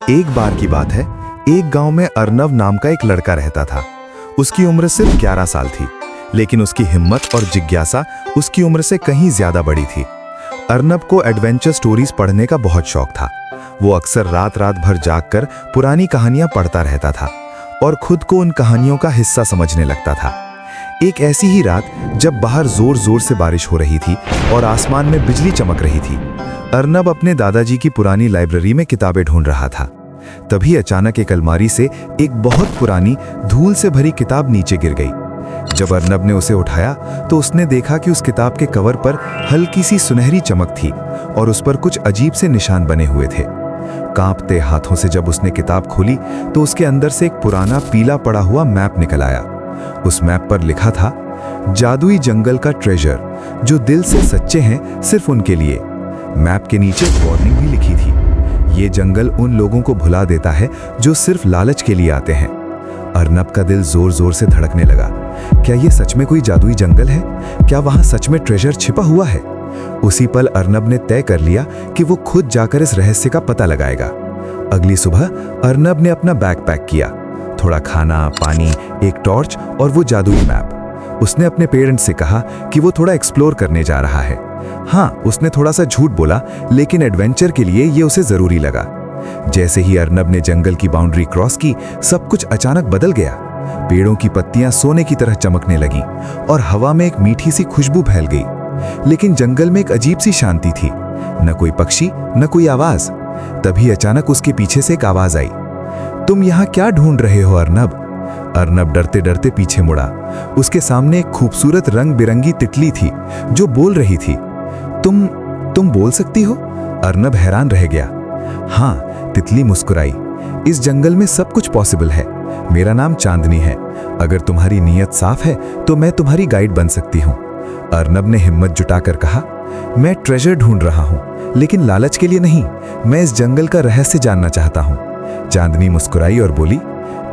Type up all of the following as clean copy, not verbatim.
एक बार की बात है, एक गांव में अर्नब नाम का एक लड़का रहता था। उसकी उम्र सिर्फ 11 साल थी, लेकिन उसकी हिम्मत और जिज्ञासा उसकी उम्र से कहीं ज्यादा बड़ी थी। अर्नब को एडवेंचर स्टोरीज पढ़ने का बहुत शौक था। वो अक्सर रात रात भर जागकर पुरानी कहानियां पढ़ता रहता था और खुद को उन कहानियों का हिस्सा समझने लगता था। एक ऐसी ही रात जब बाहर जोर जोर से बारिश हो रही थी और आसमान में बिजली चमक रही थी, अर्नब अपने दादाजी की पुरानी लाइब्रेरी में किताबें ढूंढ रहा था। तभी अचानक एक अलमारी से एक बहुत पुरानी धूल से भरी किताब नीचे गिर गई। जब अर्नब ने उसे उठाया तो उसने देखा कि उस किताब के कवर पर हल्की सी सुनहरी चमक थी और उस पर कुछ अजीब से निशान बने हुए थे। कांपते हाथों से जब उसने किताब खोली तो उसके अंदर से एक पुराना पीला पड़ा हुआ मैप निकल आया। उस मैप पर लिखा था, जादुई जंगल का ट्रेजर, जो दिल से सच्चे हैं सिर्फ उनके लिए। मैप के नीचे वार्निंग भी लिखी थी, ये जंगल उन लोगों को भुला देता है जो सिर्फ लालच के लिए आते हैं। अर्नब का दिल जोर जोर से धड़कने लगा। क्या ये सच में कोई जादुई जंगल है? क्या वहां सच में ट्रेजर छिपा हुआ है? उसी पल अर्नब ने तय कर लिया कि वो खुद जाकर इस रहस्य का पता लगाएगा। अगली सुबह अर्नब ने अपना बैग पैक किया, थोड़ा खाना, पानी, एक टॉर्च और वो जादुई मैप। उसने अपने पेरेंट्स से कहा कि वो थोड़ा एक्सप्लोर करने जा रहा है। हाँ, उसने थोड़ा सा झूठ बोला, लेकिन एडवेंचर के लिए ये उसे जरूरी लगा। जैसे ही अर्नब ने जंगल की बाउंड्री क्रॉस की, सब कुछ अचानक बदल गया। पेड़ों की पत्तियां सोने की तरह चमकने लगीं और हवा में एक मीठी सी खुशबू फैल गई। लेकिन जंगल में एक अजीब सी शांति थी, न कोई पक्षी, न कोई आवाज। तभी अचानक उसके पीछे से एक आवाज आई, तुम यहाँ क्या ढूंढ रहे हो अर्नब? अर्नब डरते डरते पीछे मुड़ा। उसके सामने एक खूबसूरत रंग बिरंगी तितली थी जो बोल रही थी। तुम बोल सकती हो? अर्नब हैरान रह गया। हाँ, तितली मुस्कुराई, इस जंगल में सब कुछ पॉसिबल है। मेरा नाम चांदनी है। अगर तुम्हारी नीयत साफ है तो मैं तुम्हारी गाइड बन सकती हूँ। अर्नब ने हिम्मत जुटाकर कहा, मैं ट्रेजर ढूंढ रहा हूँ, लेकिन लालच के लिए नहीं, मैं इस जंगल का रहस्य जानना चाहता हूँ। चांदनी मुस्कुराई और बोली,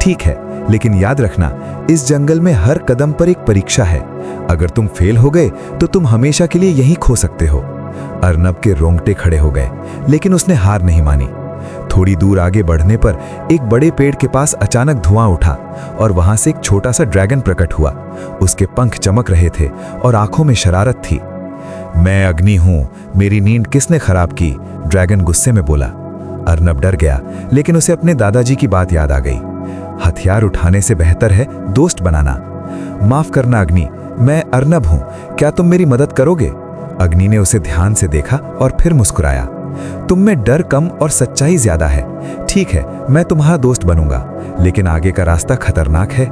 ठीक है, लेकिन याद रखना, इस जंगल में हर कदम पर एक परीक्षा है। अगर तुम फेल हो गए तो तुम हमेशा के लिए यहीं खो सकते हो। अर्नब के रोंगटे खड़े हो गए, लेकिन उसने हार नहीं मानी। थोड़ी दूर आगे बढ़ने पर एक बड़े पेड़ के पास अचानक धुआं उठा और वहां से एक छोटा सा ड्रैगन प्रकट हुआ। उसके पंख चमक रहे थे और आंखों में शरारत थी। मैं अग्नि हूं, मेरी नींद किसने खराब की? ड्रैगन गुस्से में बोला। अर्नब डर गया, लेकिन उसे अपने दादाजी की बात याद आ गई। हथियार उठाने से बेहतर है दोस्त बनाना। माफ करना अग्नि, मैं अर्नब हूं, क्या तुम मेरी मदद करोगे? अग्नि ने उसे ध्यान से देखा और फिर मुस्कुराया। तुम में डर कम और सच्चाई ज्यादा है। ठीक है, मैं तुम्हारा दोस्त बनूंगा, लेकिन आगे का रास्ता खतरनाक है।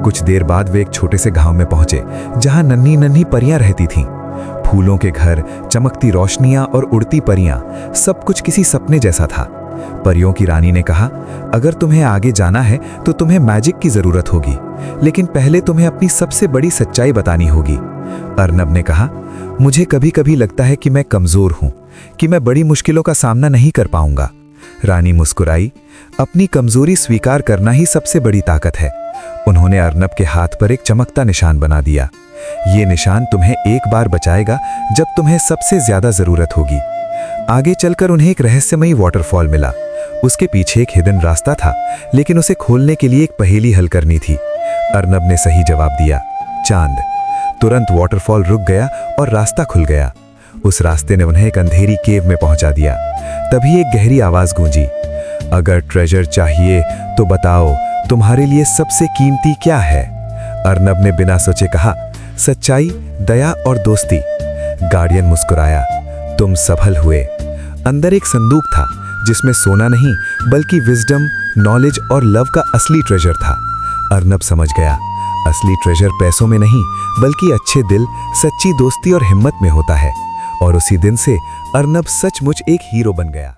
कुछ देर बाद वे एक छोटे से गांव में पहुंचे, जहां नन्ही नन्ही परियां रहती थीं। फूलों के घर, चमकती रोशनियां और उड़ती परियां, सब कुछ किसी सपने जैसा था। परियों की रानी ने कहा, अगर तुम्हें आगे जाना है तो तुम्हें मैजिक की जरूरत होगी, लेकिन पहले तुम्हें अपनी सबसे बड़ी सच्चाई बतानी होगी। अर्नब ने कहा, मुझे कभी कभी लगता है कि मैं कमजोर हूं, कि मैं बड़ी मुश्किलों का सामना नहीं कर पाऊंगा। रानी मुस्कुराई, अपनी कमजोरी स्वीकार करना ही सबसे बड़ी ताकत है। उन्होंने अर्नब के हाथ पर एक चमकता निशान बना दिया। ये निशान तुम्हें एक बार बचाएगा जब तुम्हें सबसे ज्यादा जरूरत होगी। आगे चलकर उन्हें एक रहस्यमयी वाटरफॉल मिला। उसके पीछे एक हिडन रास्ता था, लेकिन उसे खोलने के लिए एक पहेली हल करनी थी। अर्नब ने सही जवाब दिया, चांद। तुरंत वाटरफॉल रुक गया और रास्ता खुल गया। उस रास्ते ने उन्हें एक अंधेरी केव में पहुंचा दिया। तभी एक गहरी आवाज गूंजी, अगर ट्रेजर चाहिए तो बताओ, तुम्हारे लिए सबसे कीमती क्या है? अर्नब ने बिना सोचे कहा, सच्चाई, दया और दोस्ती। गार्डियन मुस्कुराया, तुम सफल हुए। अंदर एक संदूक था जिसमें सोना नहीं बल्कि विजडम, नॉलेज और लव का असली ट्रेजर था। अर्नब समझ गया, असली ट्रेजर पैसों में नहीं बल्कि अच्छे दिल, सच्ची दोस्ती और हिम्मत में होता है। और उसी दिन से अर्नब सचमुच एक हीरो बन गया।